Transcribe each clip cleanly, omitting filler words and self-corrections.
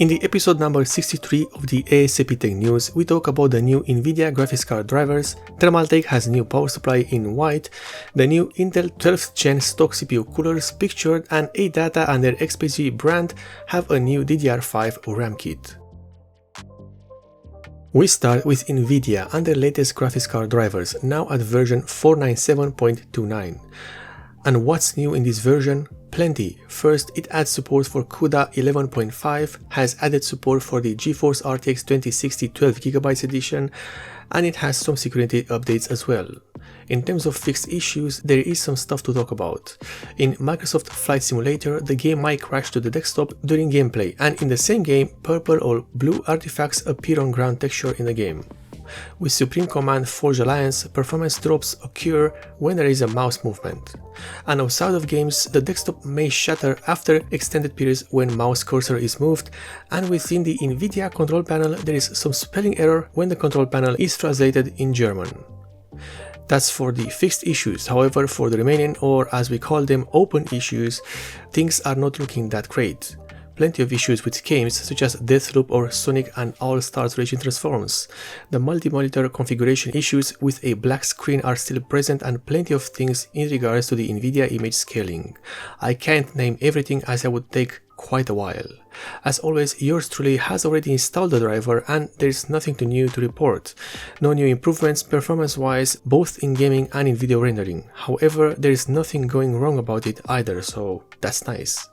In the episode number 63 of the A.S.A.P Tech News, we talk about the new NVIDIA graphics card drivers, Thermaltake has new power supply in white, the new Intel 12th Gen stock CPU coolers pictured, and ADATA and their XPG brand have a new DDR5 RAM kit. We start with NVIDIA and their latest graphics card drivers, now at version 497.29. And what's new in this version? Plenty. First, it adds support for CUDA 11.5, has added support for the GeForce RTX 2060 12GB edition, and it has some security updates as well. In terms of fixed issues, there is some stuff to talk about. In Microsoft Flight Simulator, the game might crash to the desktop during gameplay, and in the same game, purple or blue artifacts appear on ground texture in the game. With Supreme Command Forge Alliance, performance drops occur when there is a mouse movement. And outside of games, the desktop may shatter after extended periods when mouse cursor is moved, and within the NVIDIA control panel there is some spelling error when the control panel is translated in German. That's for the fixed issues. However, for the remaining, or as we call them, open issues, things are not looking that great. Plenty of issues with games such as Deathloop or Sonic and All-Stars Racing Transforms. The multi-monitor configuration issues with a black screen are still present, and plenty of things in regards to the NVIDIA image scaling. I can't name everything as it would take quite a while. As always, yours truly has already installed the driver and there's nothing new to report. No new improvements performance-wise, both in gaming and in video rendering. However, there is nothing going wrong about it either, so that's nice.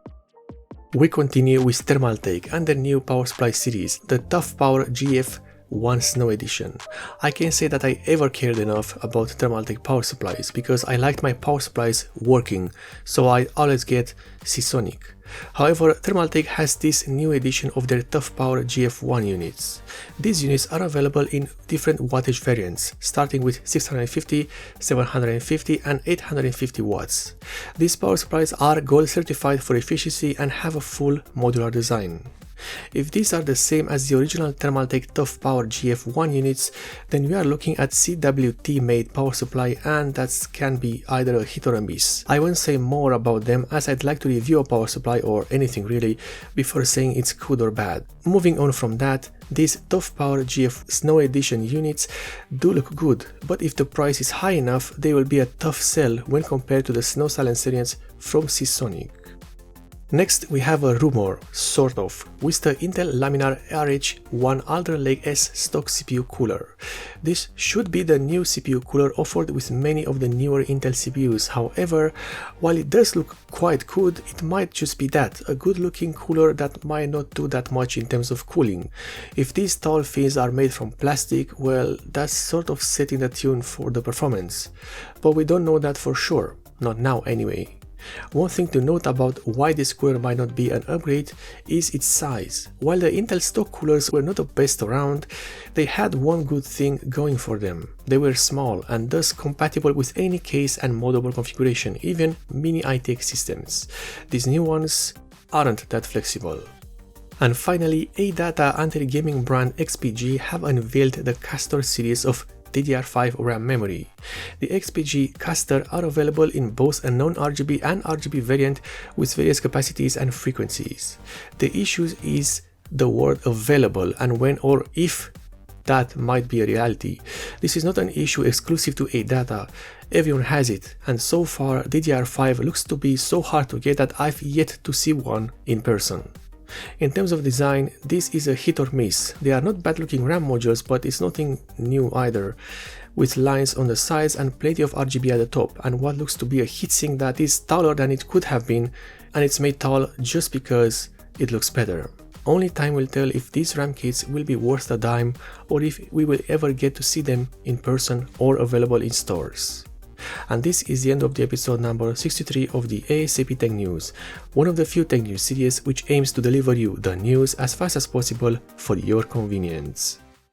We continue with Thermaltake and their new power supply series, the Toughpower GF1 Snow Edition. I can't say that I ever cared enough about Thermaltake power supplies because I liked my power supplies working, so I always get Seasonic. However, Thermaltake has this new edition of their Toughpower GF1 units. These units are available in different wattage variants, starting with 650, 750 and 850 watts. These power supplies are gold certified for efficiency and have a full modular design. If these are the same as the original Thermaltake Toughpower GF1 units, then we are looking at CWT made power supply, and that can be either a hit or a miss. I won't say more about them as I'd like to review a power supply or anything really before saying it's good or bad. Moving on from that, these Toughpower GF Snow Edition units do look good, but if the price is high enough, they will be a tough sell when compared to the Snow Silence variants from Seasonic. Next, we have a rumor, sort of, with the Intel Laminar RH1 Alder Lake S stock CPU cooler. This should be the new CPU cooler offered with many of the newer Intel CPUs. However, while it does look quite good, it might just be that, a good looking cooler that might not do that much in terms of cooling. If these tall fins are made from plastic, well, that's sort of setting the tune for the performance. But we don't know that for sure, not now anyway. One thing to note about why this cooler might not be an upgrade is its size. While the Intel stock coolers were not the best around, they had one good thing going for them. They were small and thus compatible with any case and moldable configuration, even mini ITX systems. These new ones aren't that flexible. And finally, ADATA and their gaming brand XPG have unveiled the Castor series of DDR5 RAM memory. The XPG Castor are available in both a non-RGB and RGB variant with various capacities and frequencies. The issue is the word available and when or if that might be a reality. This is not an issue exclusive to ADATA. Everyone has it, and so far DDR5 looks to be so hard to get that I've yet to see one in person. In terms of design, this is a hit or miss. They are not bad looking RAM modules, but it's nothing new either, with lines on the sides and plenty of RGB at the top, and what looks to be a heatsink that is taller than it could have been, and it's made tall just because it looks better. Only time will tell if these RAM kits will be worth a dime or if we will ever get to see them in person or available in stores. And this is the end of the episode number 63 of the A.S.A.P Tech News, one of the few tech news series which aims to deliver you the news as fast as possible for your convenience.